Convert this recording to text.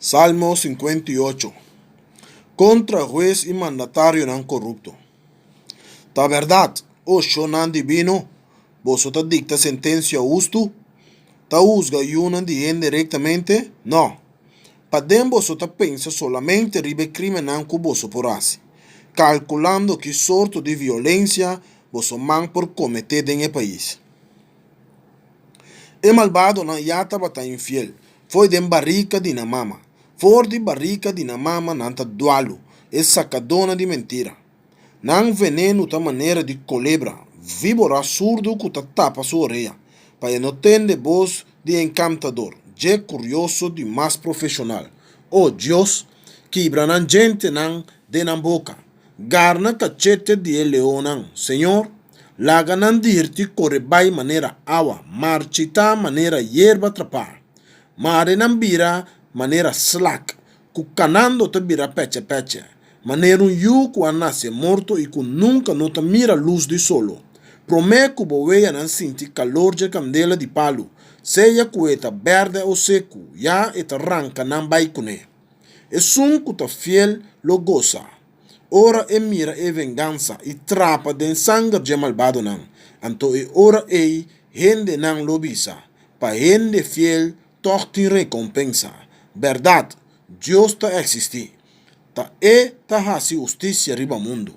Salmo 58. Contra juez y mandatario nan corrupto. Ta verdad, ocho nan divino, vosotros dicta sentencia justo, ta juzga y unan directamente, no. Padem vosotros pensa solamente ribe crimen nan que vos por hace, calculando que sorto de violencia vos man por cometer en el país. E malvado nan yata bata infiel, foi den barrica di na mama. For di barrica di na mama nanta dualo, e sacadona de mentira. Nan veneno ta maneira de culebra, víbora surdo que ta tapa sua orelha, para não tende voz de encantador, je curioso de mais profissional. Oh Deus, quebra nan gente nan de nan boca, garna cachete de leonan, Senhor, laga nan dirti corre bai maneira awa, marchita maneira hierba trapar, mare nan bira maneira slack, cucanando te bira peche, maneira yu que nasce morto e que nunca nota mira luz de solo. Prometo boveia nan sinti calor de candela de palo, seja cueta verde ou seco, ya et arranca nan baicune. Es un que fiel lo goza. Ora e mira e venganza e trapa den sangue de malvado nan. Anto e ora e hende nan lo bisa. Pa hende fiel torti recompensa. Verdad, Dios ta existi. Ta hasi justicia riba mundo.